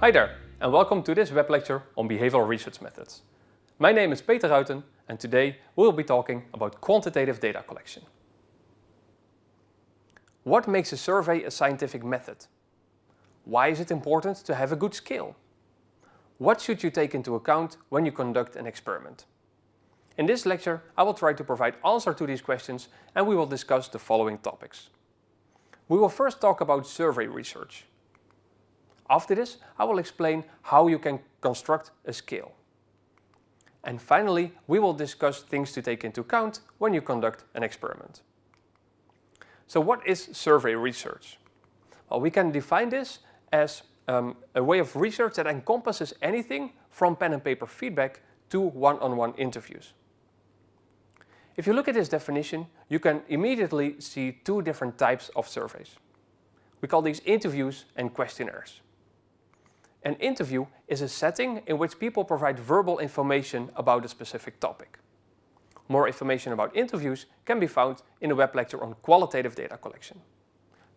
Hi there, and welcome to this web lecture on behavioral research methods. My name is Peter Ruiten, and today we will be talking about quantitative data collection. What makes a survey a scientific method? Why is it important to have a good scale? What should you take into account when you conduct an experiment? In this lecture, I will try to provide answers to these questions, and we will discuss the following topics. We will first talk about survey research. After this, I will explain how you can construct a scale. And finally, we will discuss things to take into account when you conduct an experiment. So what is survey research? Well, we can define this as a way of research that encompasses anything from pen and paper feedback to one-on-one interviews. If you look at this definition, you can immediately see two different types of surveys. We call these interviews and questionnaires. An interview is a setting in which people provide verbal information about a specific topic. More information about interviews can be found in a web lecture on qualitative data collection.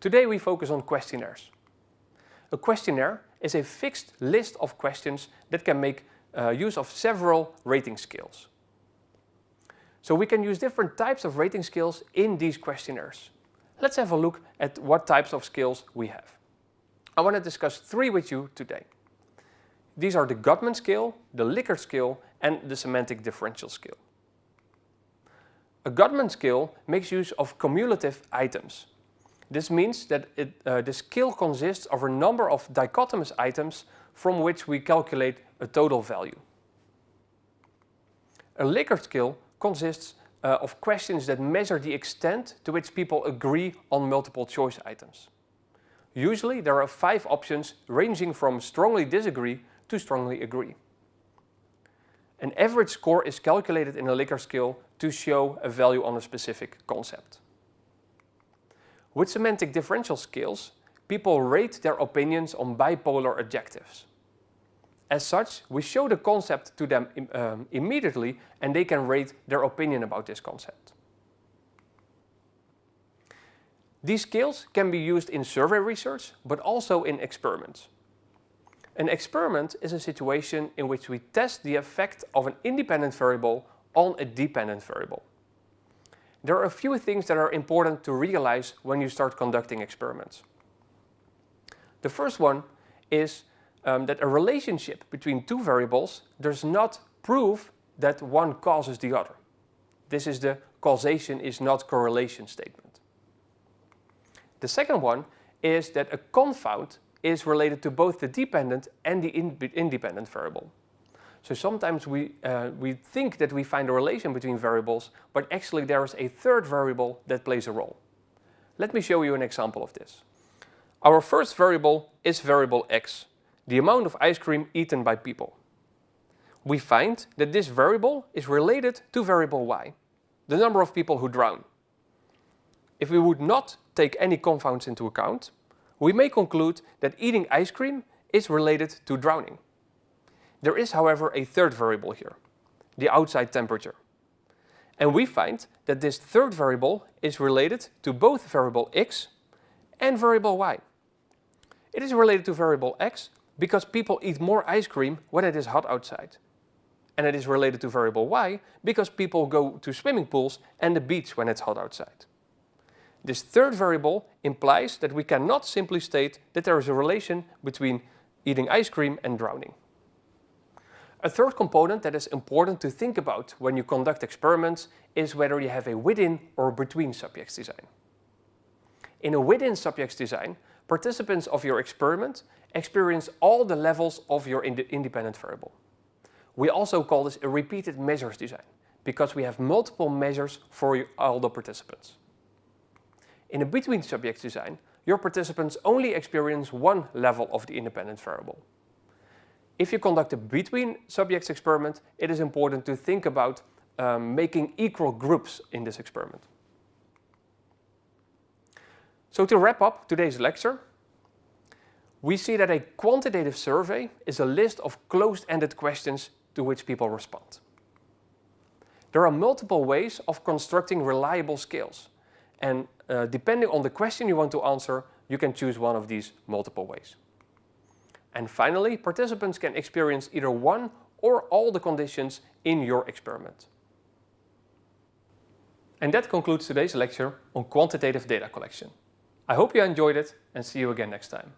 Today we focus on questionnaires. A questionnaire is a fixed list of questions that can make use of several rating scales. So we can use different types of rating scales in these questionnaires. Let's have a look at what types of scales we have. I want to discuss three with you today. These are the Gottman scale, the Likert scale, and the semantic differential scale. A Gottman scale makes use of cumulative items. This means that the scale consists of a number of dichotomous items from which we calculate a total value. A Likert scale consists of questions that measure the extent to which people agree on multiple choice items. Usually there are 5 options ranging from strongly disagree to strongly agree. An average score is calculated in a Likert scale to show a value on a specific concept. With semantic differential scales, people rate their opinions on bipolar adjectives. As such, we show the concept to them immediately, and they can rate their opinion about this concept. These scales can be used in survey research, but also in experiments. An experiment is a situation in which we test the effect of an independent variable on a dependent variable. There are a few things that are important to realize when you start conducting experiments. The first one is that a relationship between two variables does not prove that one causes the other. This is the causation is not correlation statement. The second one is that a confound is related to both the dependent and the independent variable. So sometimes we think that we find a relation between variables, but actually there is a third variable that plays a role. Let me show you an example of this. Our first variable is variable x, the amount of ice cream eaten by people. We find that this variable is related to variable y, the number of people who drown. If we would not take any confounds into account, we may conclude that eating ice cream is related to drowning. There is, however, a third variable here, the outside temperature. And we find that this third variable is related to both variable x and variable y. It is related to variable x because people eat more ice cream when it is hot outside. And it is related to variable y because people go to swimming pools and the beach when it's hot outside. This third variable implies that we cannot simply state that there is a relation between eating ice cream and drowning. A third component that is important to think about when you conduct experiments is whether you have a within or between subjects design. In a within subjects design, participants of your experiment experience all the levels of your independent variable. We also call this a repeated measures design because we have multiple measures for all the participants. In a between subjects design, your participants only experience one level of the independent variable. If you conduct a between subjects experiment, it is important to think about making equal groups in this experiment. So to wrap up today's lecture, we see that a quantitative survey is a list of closed-ended questions to which people respond. There are multiple ways of constructing reliable scales, and depending on the question you want to answer, you can choose one of these multiple ways. And finally, participants can experience either one or all the conditions in your experiment. And that concludes today's lecture on quantitative data collection. I hope you enjoyed it and see you again next time.